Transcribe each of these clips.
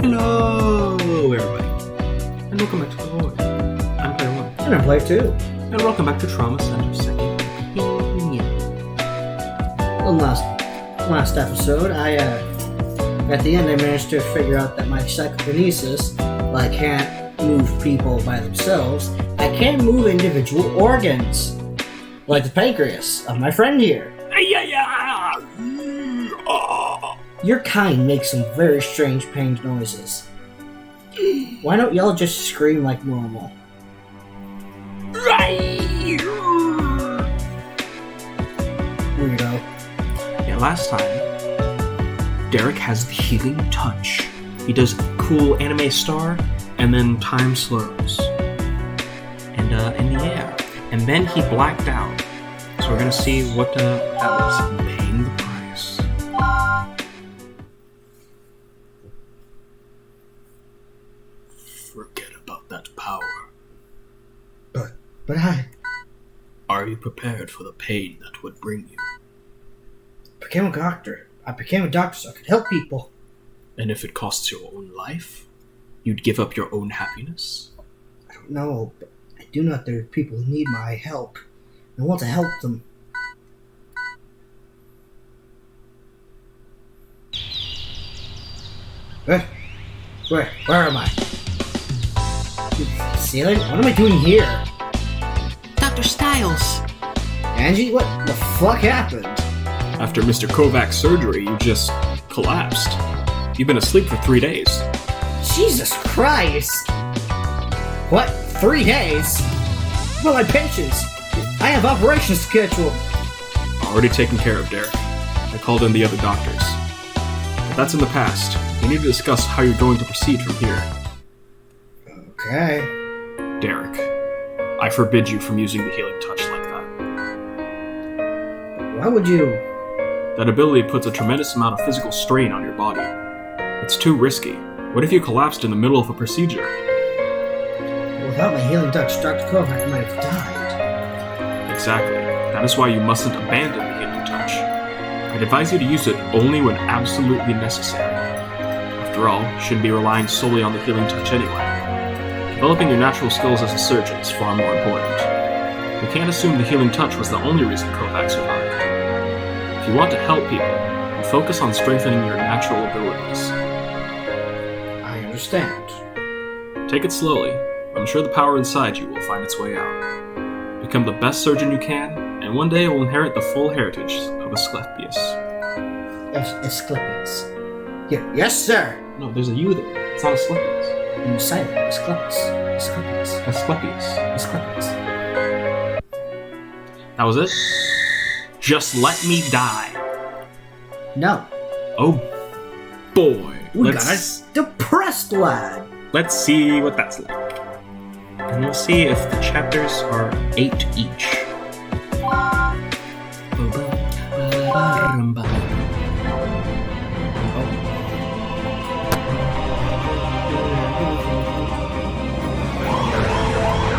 Hello, everybody, and welcome back to the Lord. I'm Player 1. And I'm Player 2. And welcome back to Trauma Center Second Opinion. On last episode, at the end I managed to figure out that my psychokinesis, while I can't move people by themselves, I can move individual organs. Like the pancreas of my friend here. Your kind makes some very strange pained noises. Why don't y'all just scream like normal? Weirdo. Yeah, last time, Derek has the healing touch. He does cool anime star, and then time slows. And in the air. And then he blacked out. So we're gonna see what that was in paying the price. Forget about that power. But I Are you prepared for the pain that would bring you? became a doctor. I became a doctor so I could help people. And if it costs your own life, you'd give up your own happiness? I don't know, but I do know that there are people who need my help. I want to help them. Where am I? Ceiling? What am I doing here? Dr. Styles! Angie, what the fuck happened? After Mr. Kovac's surgery, you just collapsed. You've been asleep for 3 days. Jesus Christ! What? 3 days? Well, my patients! I have operations scheduled! Already taken care of, Derek. I called in the other doctors. But that's in the past. We need to discuss how you're going to proceed from here. Okay. Derek, I forbid you from using the healing touch like that. Why would you? That ability puts a tremendous amount of physical strain on your body. It's too risky. What if you collapsed in the middle of a procedure? Without my healing touch, Dr. Kovac might have died. Exactly. That is why you mustn't abandon the healing touch. I'd advise you to use it only when absolutely necessary. After all, you shouldn't be relying solely on the healing touch anyway. Developing your natural skills as a surgeon is far more important. We can't assume the healing touch was the only reason Kovac survived. If you want to help people, then focus on strengthening your natural abilities. I understand. Take it slowly. I'm sure the power inside you will find its way out. Become the best surgeon you can, and one day you'll inherit the full heritage of Asclepius. Asclepius. Yes, sir! No, there's a U there. It's not Asclepius. You silent. Asclepius. Asclepius. Asclepius. Asclepius. That was it? Just let me die. No. Oh, boy. We got a depressed lad. Let's see what that's like. And we'll see if the chapters are 8 each.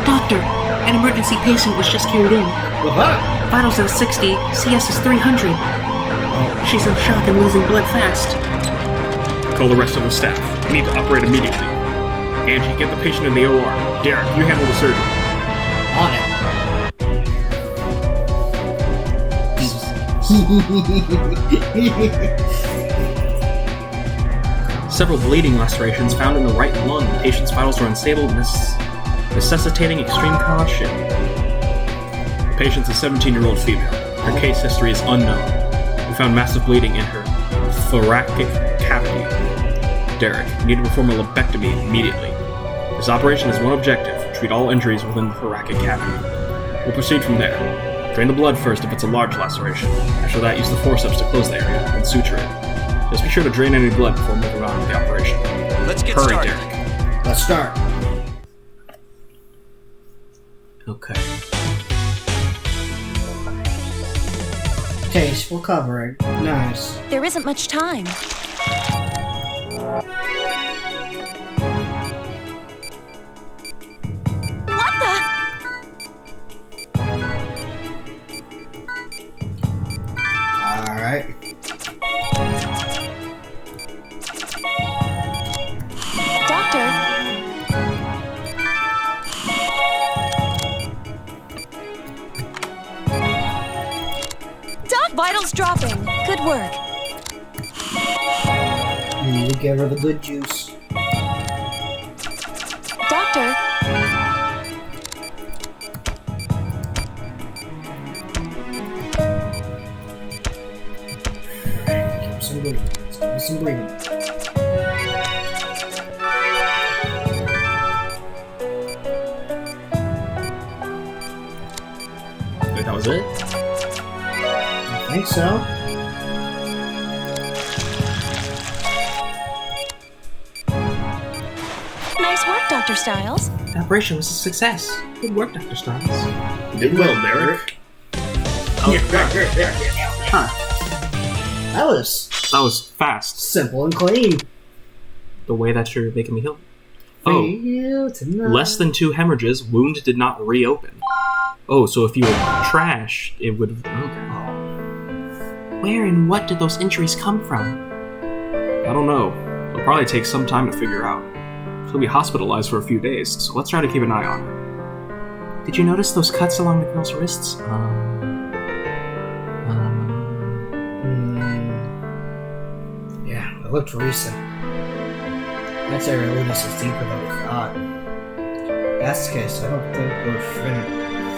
Doctor, an emergency patient was just carried in. Vitals are 60, CS is 300. She's in shock and losing blood fast. Call the rest of the staff. We need to operate immediately. Angie, get the patient in the OR. Derek, you handle the surgery. On it. Several bleeding lacerations found in the right lung. The patient's vitals are unstable, necessitating extreme caution. The patient's a 17-year-old female. Her case history is unknown. We found massive bleeding in her thoracic cavity. Derek, you need to perform a lobectomy immediately. This operation has one objective: treat all injuries within the thoracic cavity. We'll proceed from there. Drain the blood first if it's a large laceration. After that, use the forceps to close the area and suture it. Just be sure to drain any blood before moving on with the operation. Let's get Hurry, started. Derek. Let's start. Okay. Case recovering. Nice. There isn't much time. What the? Alright. Only give her the good juice. Doctor, Keep some breathing. Let's give her some breathing. Wait, that was it? I think so. nice work, Dr. Styles. The operation was a success. Good work, Dr. Styles. You did well, Derek. Huh. That was That was fast. simple and clean. The way that you're making me heal. Oh, Feel tonight. less than 2 hemorrhages. Wound did not reopen. Oh, so if you were trash, it would have... Okay. Where and what did those injuries come from? I don't know. It'll probably take some time to figure out. She'll be hospitalized for a few days, so let's try to keep an eye on her. Did you notice those cuts along the girl's wrists? Yeah, it looked recent. That's area Ludus is deeper than we thought. If that's the case, I don't think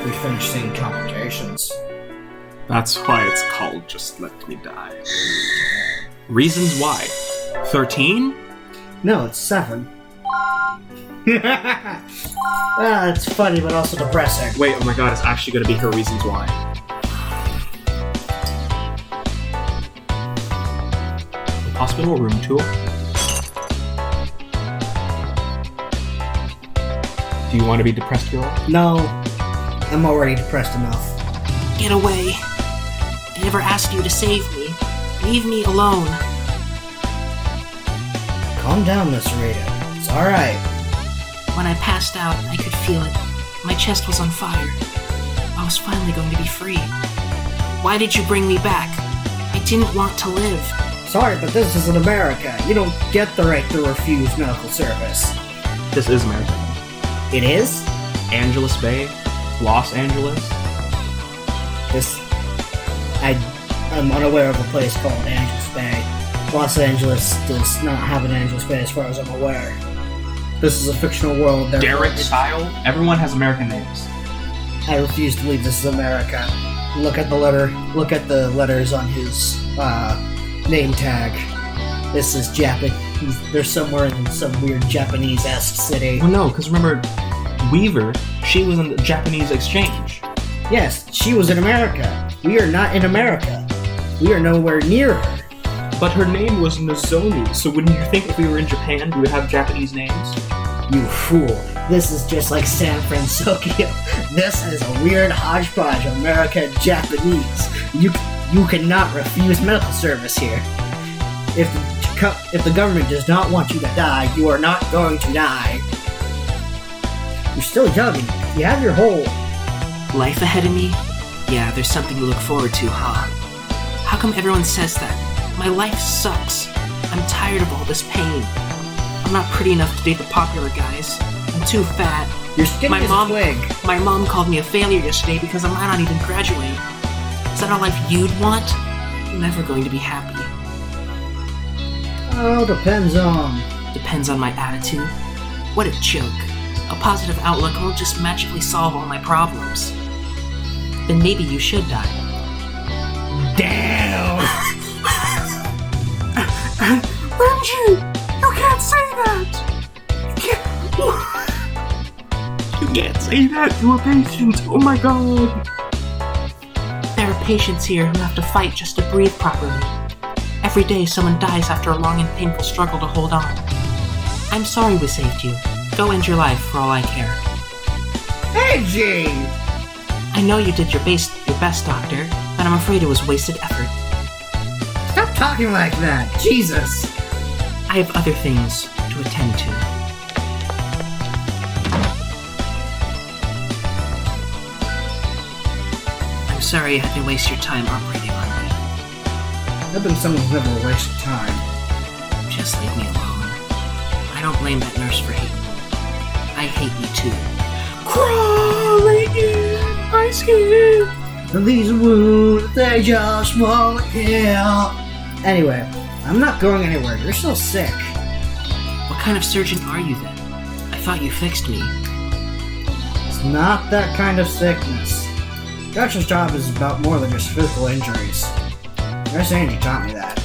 we finished seeing complications. That's why it's called Just Let Me Die. Reasons why. 13? No, it's 7. It's funny, but also depressing. Wait, oh my god, it's actually gonna be her reasons why. Hospital room tour. Do you want to be depressed, girl? No, I'm already depressed enough. Get away. I never asked you to save me. Leave me alone. Calm down, Miss Rita. It's alright. When I passed out, I could feel it. My chest was on fire. I was finally going to be free. Why did you bring me back? I didn't want to live. Sorry, but this isn't America. You don't get the right to refuse medical service. This is America. It is? Angeles Bay, Los Angeles. I'm unaware of a place called Angeles Bay. Los Angeles does not have an Angeles Bay as far as I'm aware. This is a fictional world. Derek Style. Everyone has American names. I refuse to believe this is America. Look at the letters on his name tag. This is Japan. They're somewhere in some weird Japanese-esque city. Well, no, because remember, Weaver, she was in the Japanese exchange. Yes, she was in America. We are not in America. We are nowhere near her. But her name was Nozomi, so wouldn't you think if we were in Japan, we would have Japanese names? You fool. This is just like San Francisco. This is a weird hodgepodge of America and Japanese. You cannot refuse medical service here. If the government does not want you to die, you are not going to die. You're still young. You have your whole... Life ahead of me? Yeah, there's something to look forward to, huh? How come everyone says that? My life sucks. I'm tired of all this pain. I'm not pretty enough to date the popular guys. I'm too fat. You're skinny as a twig. My mom called me a failure yesterday because I might not even graduate. Is that a life you'd want? I'm never going to be happy. Oh, depends on my attitude. What a joke. A positive outlook won't just magically solve all my problems. Then maybe you should die. Damn! Benji! You can't say that! You can't say that to a patient! Oh my god! There are patients here who have to fight just to breathe properly. Every day someone dies after a long and painful struggle to hold on. I'm sorry we saved you. Go end your life for all I care. Benji! I know you did your best, doctor, but I'm afraid it was wasted effort. Stop talking like that! Jesus! I have other things to attend to. I'm sorry I had to waste your time operating on me. I've been someone who's never wasted time. Just leave me alone. I don't blame that nurse for hating me. I hate you too. Crawling in my skin. And these wounds, they just won't heal. Anyway, I'm not going anywhere. You're still sick. What kind of surgeon are you then? I thought you fixed me. It's not that kind of sickness. Doctor's job is about more than just physical injuries. Nurse Angie taught me that.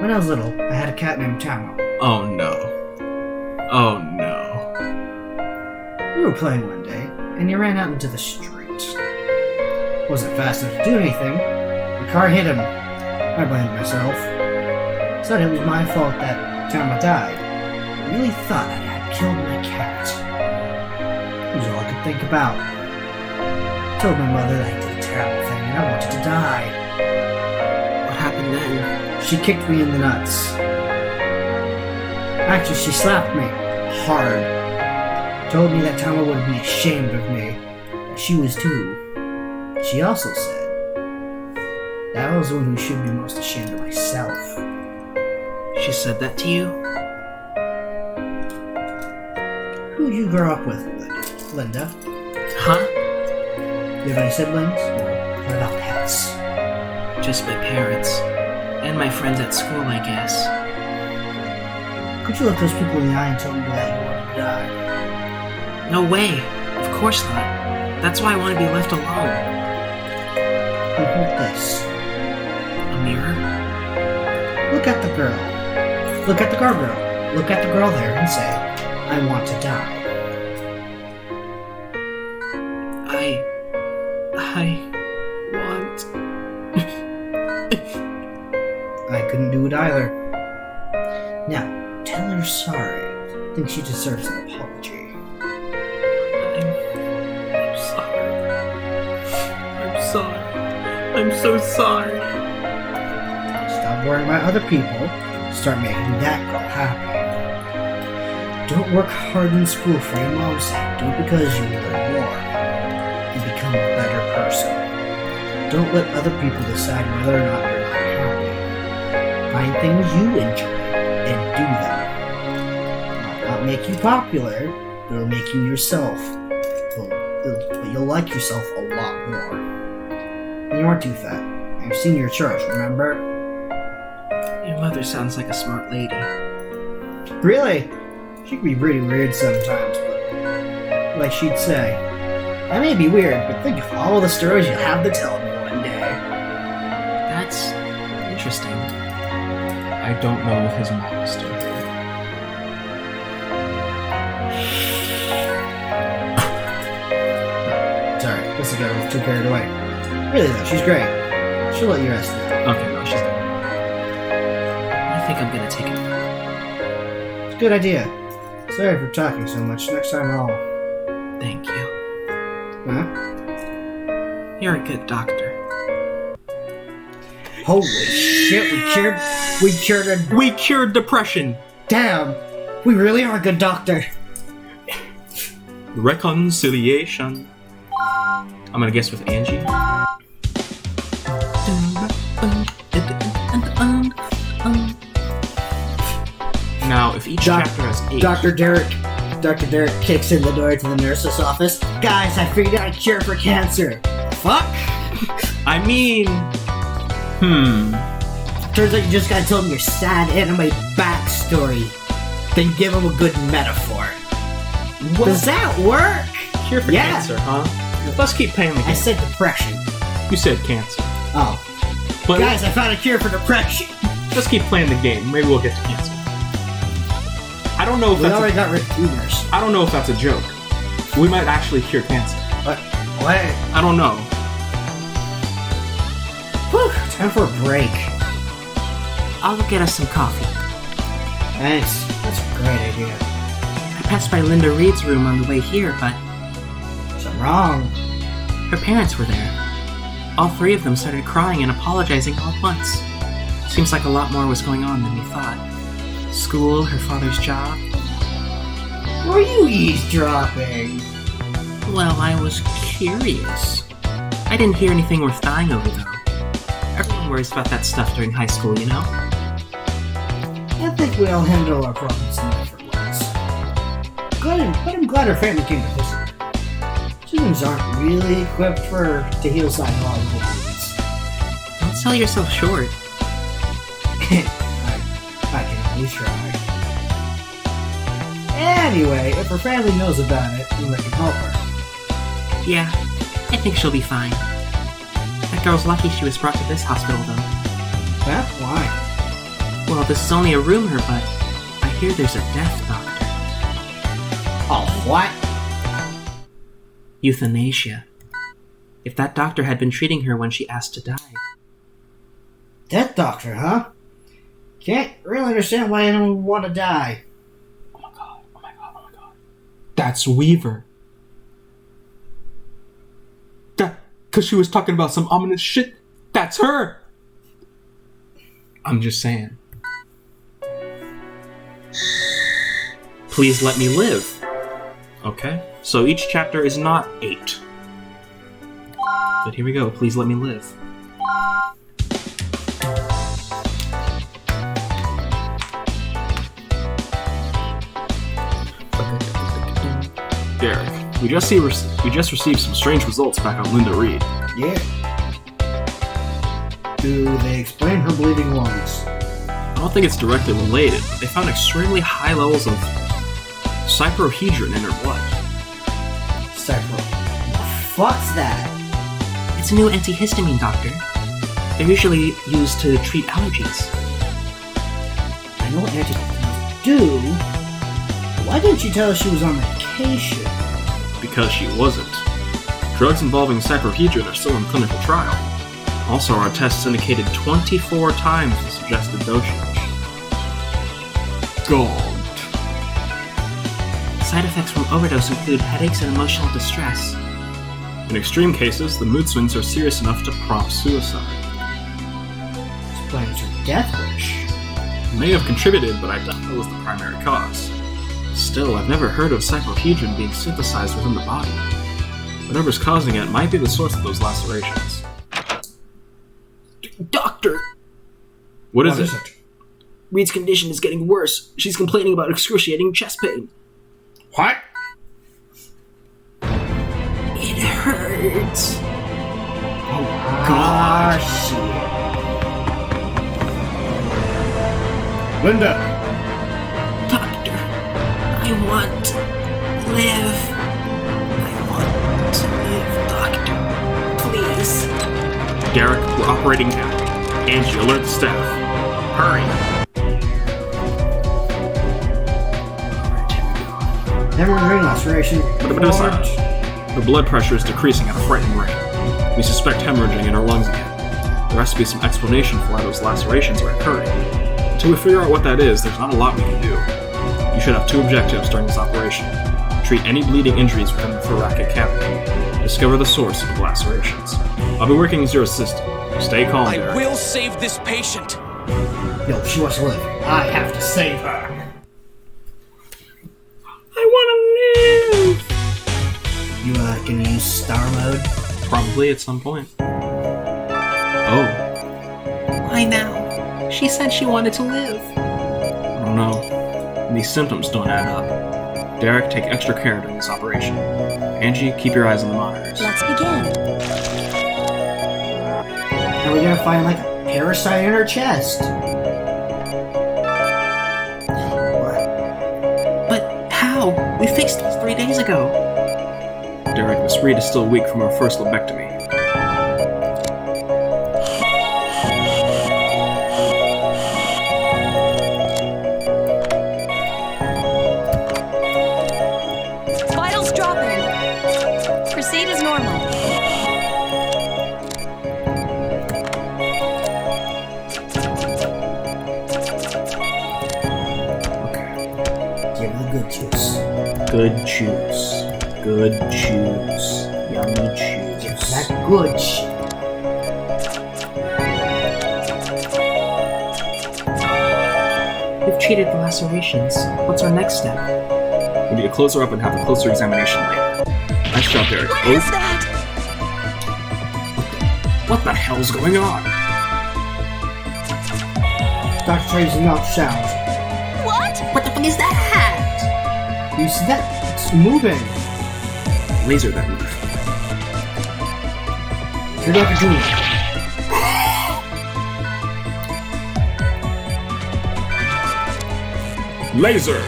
When I was little, I had a cat named Tamo. Oh no. Oh no. We were playing one day, and he ran out into the street. Wasn't fast enough to do anything. The car hit him. I blamed myself. Said it was my fault that Tama died. I really thought I had killed my cat. It was all I could think about. I told my mother that I did a terrible thing and I wanted to die. What happened then? She kicked me in the nuts. Actually, she slapped me hard. Told me that Tama would be ashamed of me. She was too. She also said that I was the one who should be most ashamed of myself. She said that to you? Who'd you grow up with, Linda? Huh? Do you have any siblings? Or what about pets? Just my parents. And my friends at school, I guess. Could you look those people in the eye and tell me that you wanted to die? No way. Of course not. That's why I want to be left alone. And hold this. A mirror? Look at the girl. Look at the gargoyle. Look at the girl there and say, I want to die. I want... I couldn't do it either. Now, tell her you're sorry. I think she deserves an apology. I'm sorry. I'm sorry. I'm so sorry. Stop worrying about other people. Start making that girl happy. Don't work hard in school for your mom's sake. Do it because you will learn more and become a better person. Don't let other people decide whether or not you're not happy. Find things you enjoy and do them. Might not make you popular, but it'll make you yourself. But you'll like yourself a lot more. And you aren't too fat. I've seen your chart, remember? Your mother sounds like a smart lady. Really? She can be pretty weird sometimes, but like she'd say, I may be weird, but think of all the stories you'll have to tell me one day. That's interesting. I don't know if his mom is still here. Sorry, this got a little too carried away. Really though, she's great. She'll let you rest now. Okay, no, she's not. I think I'm gonna take it. It's a good idea. Sorry for talking so much. Next time I'll... Thank you. Huh? You're a good doctor. Holy shit, we cured depression! Damn! We really are a good doctor. Reconciliation. I'm gonna guess with Angie. Now, if each chapter has 8... Dr. Derek kicks in the door to the nurse's office. Guys, I figured out a cure for cancer. Fuck? I mean... Turns out you just gotta tell him your sad anime backstory. Then give him a good metaphor. What? Does that work? Cure for cancer, huh? Let's keep playing the game. I said depression. You said cancer. Oh. But Guys, I found a cure for depression. let's keep playing the game. Maybe we'll get to cancer. I don't know if We already got rid of tumors. I don't know if that's a joke. We might actually cure cancer. What? I don't know. Whew, time for a break. I'll get us some coffee. Thanks. That's a great idea. I passed by Linda Reed's room on the way here, but Something wrong. her parents were there. All three of them started crying and apologizing all at once. Seems like a lot more was going on than we thought. School, her father's job. Were you eavesdropping? Well, I was curious. I didn't hear anything worth dying over, though. Everyone worries about that stuff during high school, you know? I think we all handle our problems in different ways. But I'm glad her family came to visit. She's humans aren't really equipped to heal psychological wounds. Don't sell yourself short. I can only try. Anyway, if her family knows about it, then they can help her. Yeah, I think she'll be fine. That girl's lucky she was brought to this hospital, though. Huh? Why? Well, this is only a rumor, but I hear there's a death doctor. Oh, what? Euthanasia. If that doctor had been treating her when she asked to die. Death doctor, huh? Can't really understand why anyone would want to die. Oh my god. That's Weaver. Cause she was talking about some ominous shit. That's her! I'm just saying. Please let me live. Okay, so each chapter is not 8. But here we go, please let me live. Derek, we just received some strange results back on Linda Reed. Yeah. Do they explain her bleeding lungs? I don't think it's directly related, but they found extremely high levels of cyprohedrin in her blood. What's that? It's a new antihistamine, doctor. They're usually used to treat allergies. I know what antihistamines do. Why didn't you tell us she was on medication? Because she wasn't. Drugs involving cyprohedrin are still in clinical trial. Also, our tests indicated 24 times the suggested dosage. God. Side effects from overdose include headaches and emotional distress. In extreme cases, the mood swings are serious enough to prompt suicide. Explains her death wish. It may have contributed, but I doubt that was the primary cause. Still, I've never heard of cyprohedrin being synthesized within the body. Whatever's causing it might be the source of those lacerations. Doctor! What is it? Reed's condition is getting worse. She's complaining about excruciating chest pain. What? It hurts. Oh, gosh. Linda! Doctor, I want to live. I want to live, doctor. Please. Derek, we're operating now. Angie, alert the staff. Hurry! Hemorrhaging laceration. Her blood pressure is decreasing at a frightening rate. We suspect hemorrhaging in her lungs again. There has to be some explanation for why those lacerations are occurring. Until we figure out what that is, there's not a lot we can do. You should have 2 objectives during this operation. Treat any bleeding injuries within the thoracic cavity. Discover the source of the lacerations. I'll be working as your assistant. Stay calm, Derek. I will save this patient. No, she wants to live. I have to save her. I wanna live! You gonna use star mode? Probably at some point. Oh, Why now? She said she wanted to live. I don't know. These symptoms don't add up. Derek, take extra care during this operation. Angie, keep your eyes on the monitors. Let's begin. Are we gonna find like a parasite in her chest? What? But how? We fixed this 3 days ago. Derek, Miss Reed is still weak from her first lobectomy. Vitals dropping. Proceed as normal. Give her the good juice. Good juice. Good juice. Yummy juice. Give her that good shit. We've treated the lacerations. What's our next step? We need to close her up and have a closer examination later. Nice job, Derek. What is that? What the hell's going on? Dr. Tracy's mouth sounds. What? What the fuck is that? You see that? It's moving. Laser that move. Good opportunity. Laser!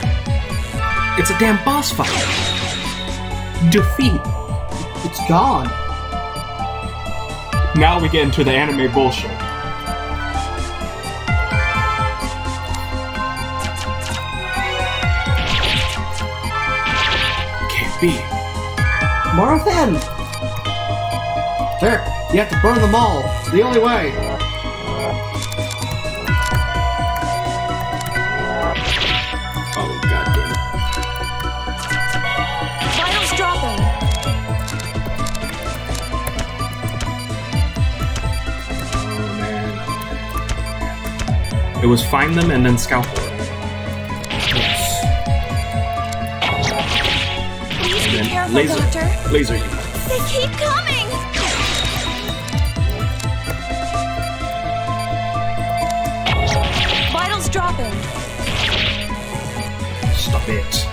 It's a damn boss fight! Defeat! It's gone. Now we get into the anime bullshit. Can't be. More of them. There, you have to burn them all. It's the only way. Oh, god damn it. Vitals dropping. Oh, man. It was find them and then scalpel. Please be And then careful, laser. Doctor. Laser you. They keep coming. Vitals dropping. Stop it.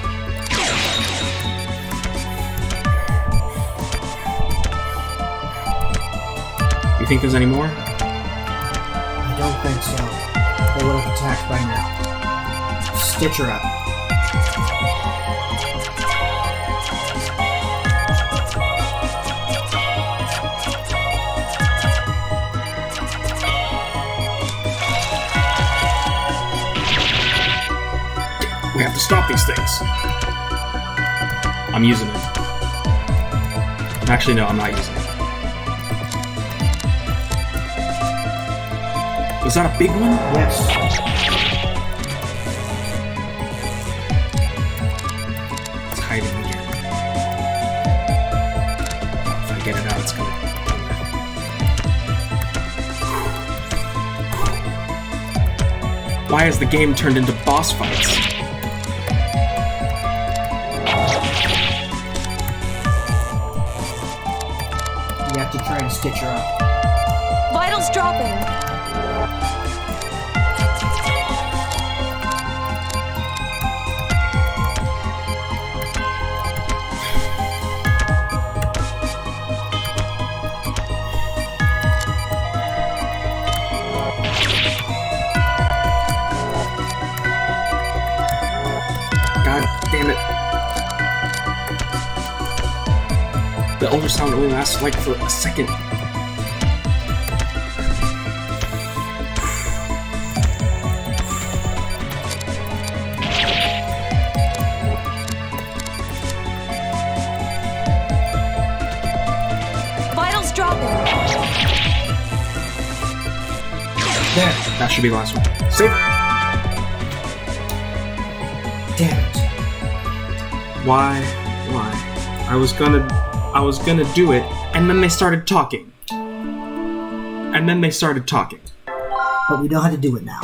You think there's any more? I don't think so. They would have attacked by now. Stitch her up. We have to stop these things. I'm using it. Actually, no, I'm not using it. Was that a big one? Yes. It's hiding again. If I get it out, it's gonna... Why has the game turned into boss fights? You have to try and stitch her up. Vitals dropping. God damn it. The ultrasound only lasts like for a second. Vitals dropping. There. That should be the last one. Save. Damn it. Why? I was gonna do it, and then they started talking. But we know how to do it now.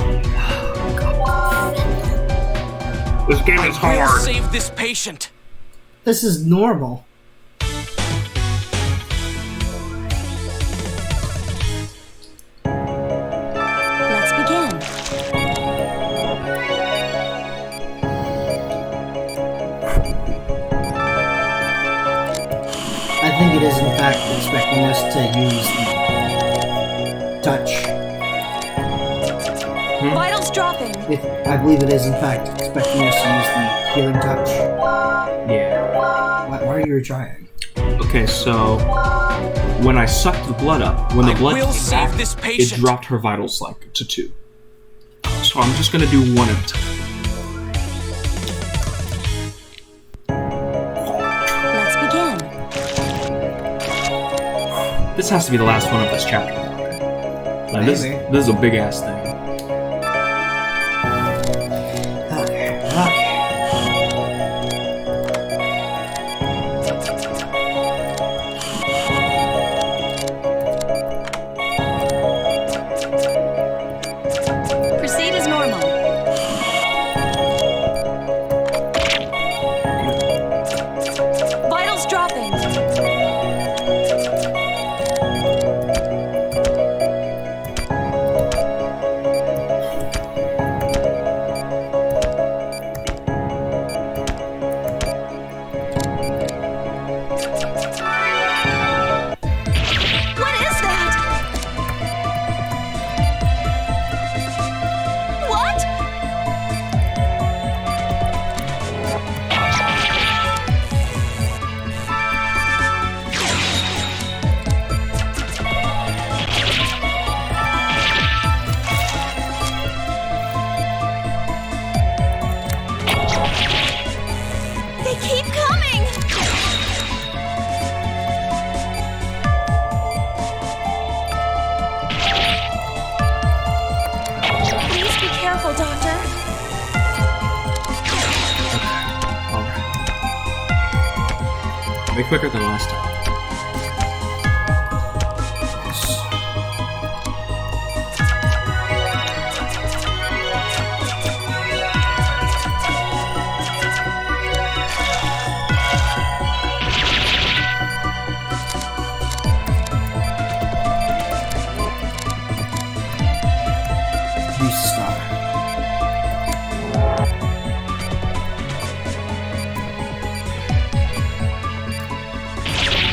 This game is We'll hard. save this patient. This is normal. Let's begin. I think it is in fact expecting us to use the touch. Vitals dropping. I believe it is in fact expecting us to use the healing touch. Yeah. Why are you trying? Okay, so when I sucked the blood up, when the blood We'll came save back, this it patient. dropped her vitals like to 2. So I'm just gonna do one at a time. Let's begin. This has to be the last one of this chapter. Like, this is a big ass thing. Okay. Proceed as normal. Vitals dropping. Way quicker than last time.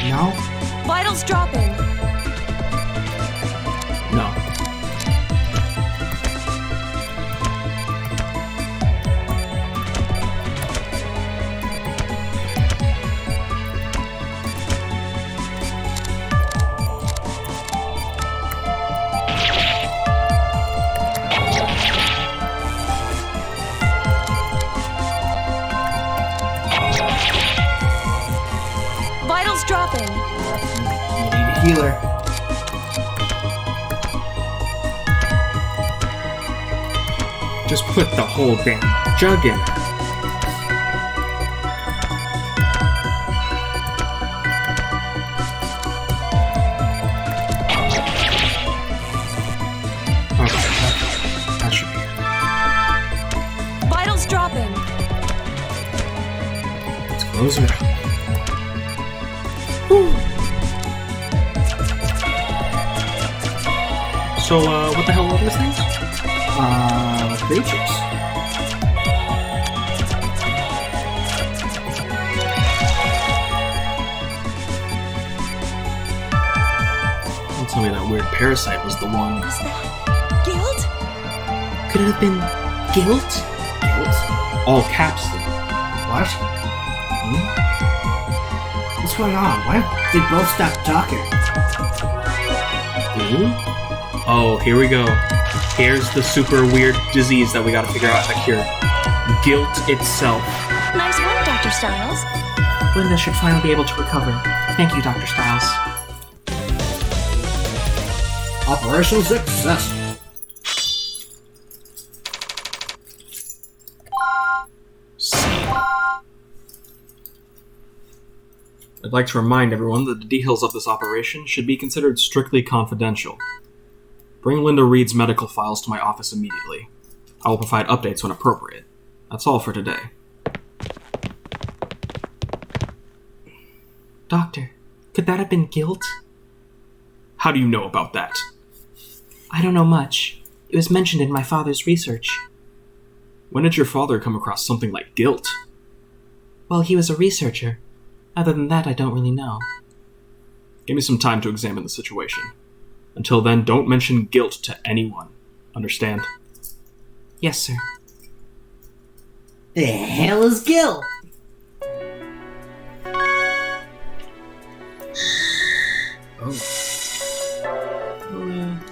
No? Vitals dropping. No. Vitals dropping. You need a healer. Just put the whole damn jug in her. Okay, that should be it. Vitals dropping. Let's close it up. So, what the hell are those things? Creatures. Don't tell me that weird parasite was the one. Was that guilt? Could it have been guilt? Guilt? All caps thing. What? What's going on? Why did both stop talking? Oh, here we go. Here's the super weird disease that we gotta figure out how to cure. Guilt itself. Nice one, Dr. Styles. Linda should finally be able to recover. Thank you, Dr. Styles. Operation success. I'd like to remind everyone that the details of this operation should be considered strictly confidential. Bring Linda Reed's medical files to my office immediately. I will provide updates when appropriate. That's all for today. Doctor, could that have been guilt? How do you know about that? I don't know much. It was mentioned in my father's research. When did your father come across something like guilt? Well, he was a researcher. Other than that, I don't really know. Give me some time to examine the situation. Until then, don't mention guilt to anyone. Understand? Yes, sir. The hell is guilt?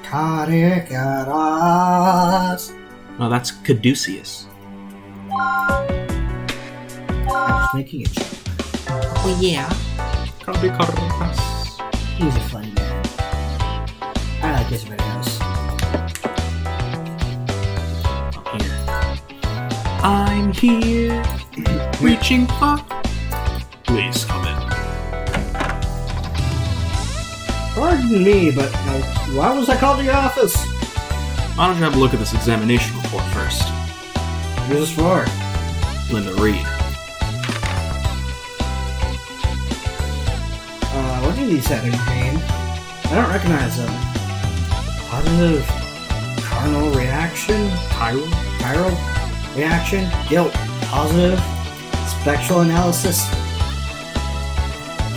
Cardiac arrest. No, that's Caduceus. I'm just making a joke. Oh, yeah. He's a funny man. I like his videos. I'm here, reaching for... Please come in. Pardon me, but why was I called to your office? Why don't you have a look at this examination report first? Who's this for? Linda Reed. What do these have in name? I don't recognize them. Positive carnal reaction? Chiral reaction? Guilt. Positive. Spectral analysis.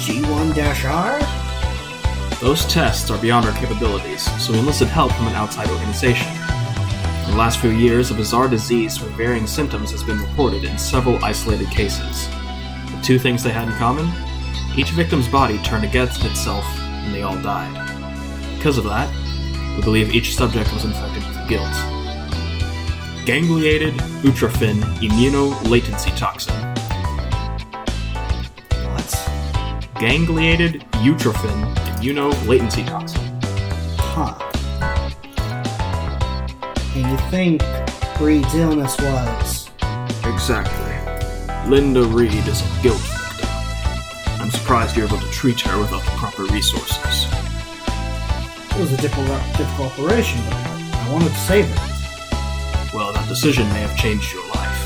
G1-R? Those tests are beyond our capabilities, so we enlisted help from an outside organization. In the last few years, a bizarre disease with varying symptoms has been reported in several isolated cases. The two things they had in common? Each victim's body turned against itself, and they all died. Because of that, we believe each subject was infected with guilt. Gangliated utrophin immunolatency toxin. What? Gangliated utrophin immunolatency toxin. Huh. And you think Reed's illness was? Exactly. Linda Reed is a guilt victim. I'm surprised you're able to treat her without the proper resources. It was a difficult operation, but I wanted to save her. Well, that decision may have changed your life.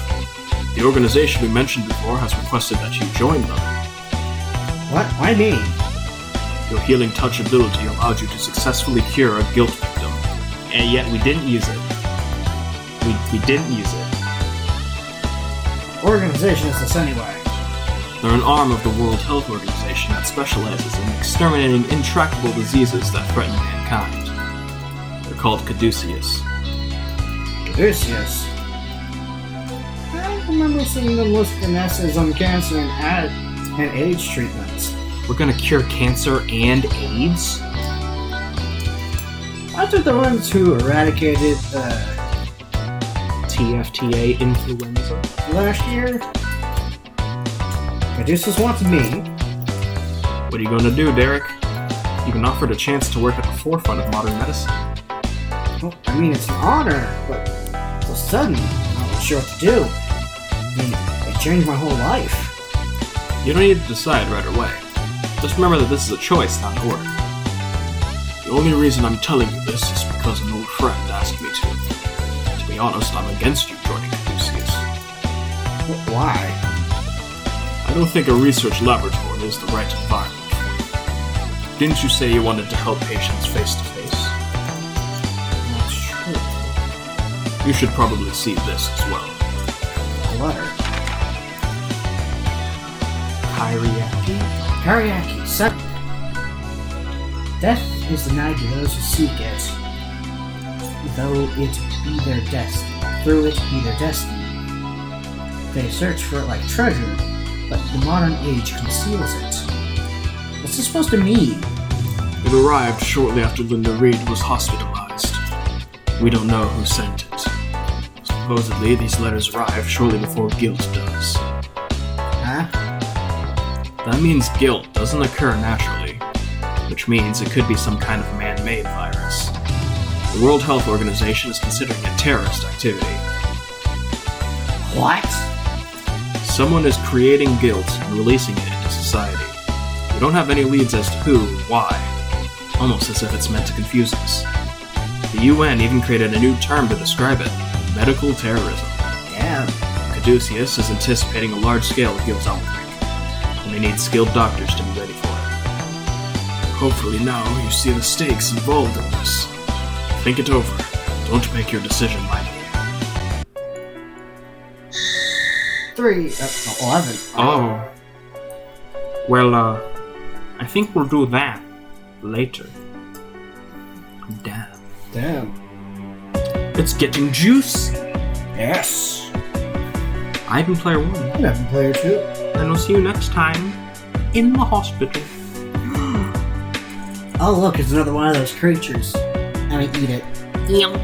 The organization we mentioned before has requested that you join them. What? Why me? Your healing touch ability allowed you to successfully cure a guilt victim. And yet we didn't use it. We didn't use it. Organization is this anyway. They're an arm of the World Health Organization that specializes in exterminating intractable diseases that threaten mankind. They're called caduceus. Odysseus. I remember seeing them listed as on cancer and AIDS treatments. We're gonna cure cancer and AIDS? Aren't they the ones who eradicated TFTA influenza. last year? Odysseus wants me. What are you gonna do, Derek? You've been offered a chance to work at the forefront of modern medicine. Well, I mean, it's an honor, but so sudden, I'm not sure what to do. I mean, it changed my whole life. You don't need to decide right away. Just remember that this is a choice, not an order. The only reason I'm telling you this is because an old friend asked me to. To be honest, I'm against you joining Caduceus. Why? I don't think a research laboratory is the right environment. Didn't you say you wanted to help patients face to face? That's true. You should probably see this as well. A letter. Kariaki, son. Death is denied to those who seek it, though it be their destiny. Through it be their destiny. They search for it like treasure, but the modern age conceals it. What's this supposed to mean? It arrived shortly after Linda Reed was hospitalized. We don't know who sent it. Supposedly, these letters arrived shortly before guilt does. Huh? That means guilt doesn't occur naturally, which means it could be some kind of man-made virus. The World Health Organization is considering it terrorist activity. What? Someone is creating guilt and releasing it into society. We don't have any leads as to who or why, almost as if it's meant to confuse us. The UN even created a new term to describe it: medical terrorism. Damn. Caduceus is anticipating a large-scale guilt outbreak, and they need skilled doctors to be ready for it. Hopefully now you see the stakes involved in this. Think it over. Don't make your decision lightly. 11. Oh. Well, I think we'll do that later. Damn. Damn. It's getting juicy. Yes. I've been Player 1, I'm having player 2. and we'll see you next time in the hospital. Oh, look, it's another one of those creatures. I'm gonna eat it. Yum.